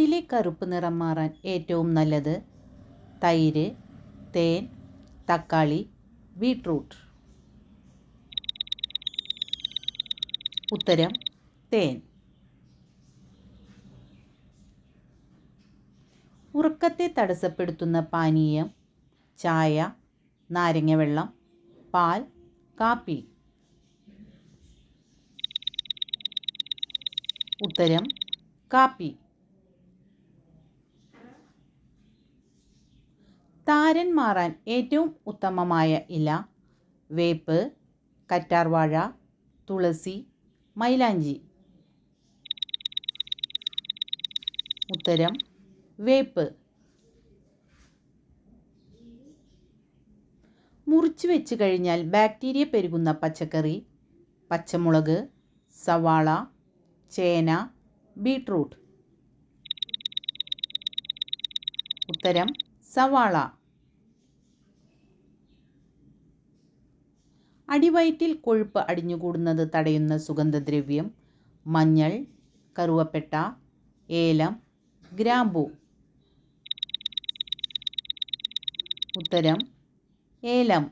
പാലിലെ കറുപ്പ് നിറം മാറാൻ ഏറ്റവും നല്ലത് തൈര്, തേൻ, തക്കാളി, ബീട്രൂട്ട്. ഉത്തരം തേൻ. ഉറക്കത്തെ തടസ്സപ്പെടുത്തുന്ന പാനീയം ചായ, നാരങ്ങ വെള്ളം, പാൽ, കാപ്പി. ഉത്തരം കാപ്പി. താരൻ മാറാൻ ഏറ്റവും ഉത്തമമായ ഇല വേപ്പ്, കറ്റാർവാഴ, തുളസി, മൈലാഞ്ചി. ഉത്തരം വേപ്പ്. മുറിച്ചു വെച്ച് കഴിഞ്ഞാൽ ബാക്ടീരിയ പെരുകുന്ന പച്ചക്കറി പച്ചമുളക്, സവാള, ചേന, ബീട്രൂട്ട്. ഉത്തരം സവാള. അടിവയറ്റിൽ കൊഴുപ്പ് അടിഞ്ഞുകൂടുന്നത് തടയുന്ന സുഗന്ധദ്രവ്യം മഞ്ഞൾ, കറുവപ്പട്ട, ഏലം, ഗ്രാമ്പൂ. ഉത്തരം ഏലം.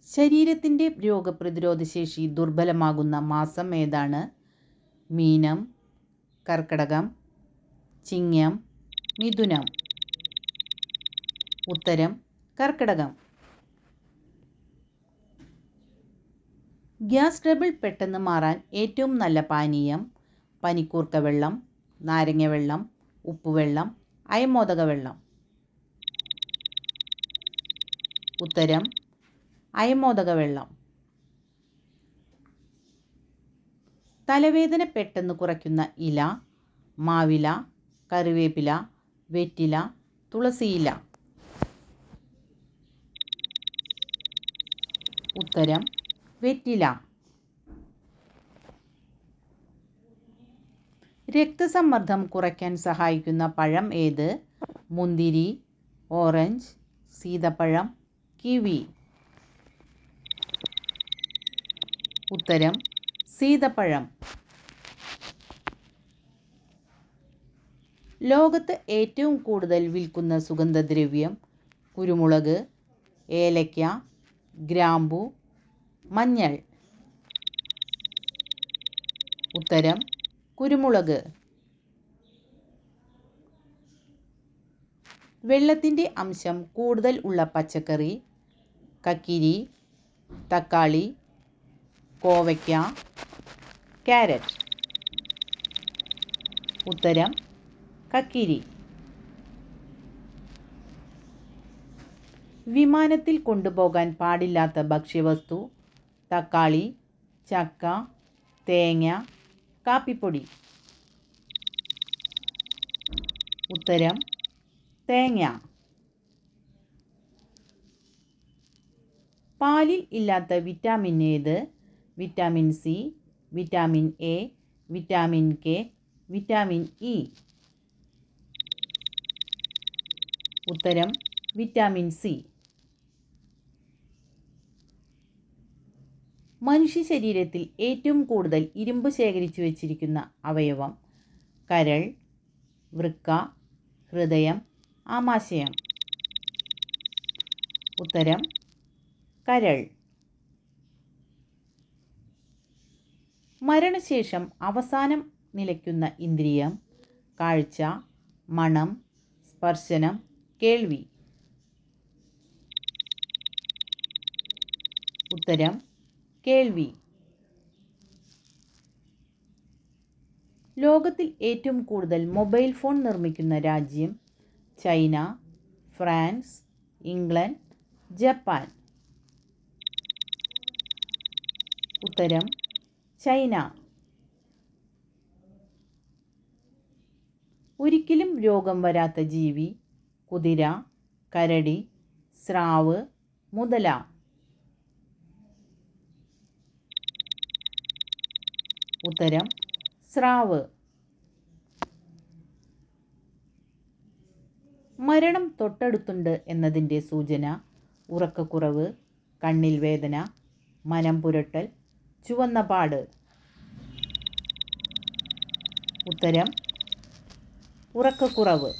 ശരീരത്തിൻ്റെ രോഗപ്രതിരോധശേഷി ദുർബലമാകുന്ന മാസം ഏതാണ്? മീനം, കർക്കിടകം, ചിങ്ങം, മിഥുനം. ഉത്തരം കർക്കിടകം. ഗ്യാസ് ട്രബിൾ പെട്ടെന്ന് മാറാൻ ഏറ്റവും നല്ല പാനീയം പനിക്കൂർക്ക വെള്ളം, നാരങ്ങ വെള്ളം, ഉപ്പുവെള്ളം, അയമോദക വെള്ളം. ഉത്തരം അയമോദക വെള്ളം. തലവേദന പെട്ടെന്ന് കുറയ്ക്കുന്ന ഇല മാവില, കറിവേപ്പില, വെറ്റില, തുളസിയില. ഉത്തരം വെറ്റില. രക്തസമ്മർദ്ദം കുറയ്ക്കാൻ സഹായിക്കുന്ന പഴം ഏത്? മുന്തിരി, ഓറഞ്ച്, സീതപ്പഴം, കിവി. ഉത്തരം സീതപ്പഴം. ലോകത്ത് ഏറ്റവും കൂടുതൽ വിൽക്കുന്ന സുഗന്ധദ്രവ്യം കുരുമുളക്, ഏലയ്ക്ക, ഗ്രാമ്പൂ, മഞ്ഞൾ. ഉത്തരം കുരുമുളക്. വെള്ളത്തിൻ്റെ അംശം കൂടുതൽ ഉള്ള പച്ചക്കറി കക്കിരി, തക്കാളി, കോവയ്ക്ക, ക്യാരറ്റ്. ഉത്തരം കക്കിരി. വിമാനത്തിൽ കൊണ്ടുപോകാൻ പാടില്ലാത്ത ഭക്ഷ്യവസ്തു തക്കാളി, ചക്ക, തേങ്ങ, കാപ്പിപ്പൊടി. ഉത്തരം തേങ്ങ. പാലിൽ ഇല്ലാത്ത വിറ്റാമിൻ ഏത്? Vitamin C, vitamin A, vitamin K, vitamin E. ഉത്തരം വിറ്റാമിൻ സി. മനുഷ്യ ശരീരത്തിൽ ഏറ്റവും കൂടുതൽ ഇരുമ്പ് ശേഖരിച്ചു വച്ചിരിക്കുന്ന അവയവം കരൾ, വൃക്ക, ഹൃദയം, ആമാശയം. ഉത്തരം കരൾ. മരണശേഷം അവസാനം നിലയ്ക്കുന്ന ഇന്ദ്രിയം കാഴ്ച, മണം, സ്പർശനം, കേൾവി. ഉത്തരം കേൾവി. ലോകത്തിൽ ഏറ്റവും കൂടുതൽ മൊബൈൽ ഫോൺ നിർമ്മിക്കുന്ന രാജ്യം ചൈന, ഫ്രാൻസ്, ഇംഗ്ലണ്ട്, ജപ്പാൻ. ഉത്തരം ചൈന. ഒരിക്കലും രോഗം വരാത്ത ജീവി കുതിര, കരടി, സ്രാവ്, മുതല. ഉത്തരം സ്രാവ്. മരണം തൊട്ടടുത്തുണ്ട് എന്നതിൻ്റെ സൂചന ഉറക്കക്കുറവ്, കണ്ണിൽ വേദന, മനം പുരട്ടൽ, ചുവന്ന പാട്. ഉത്തരം ഉറക്കക്കുറവ്.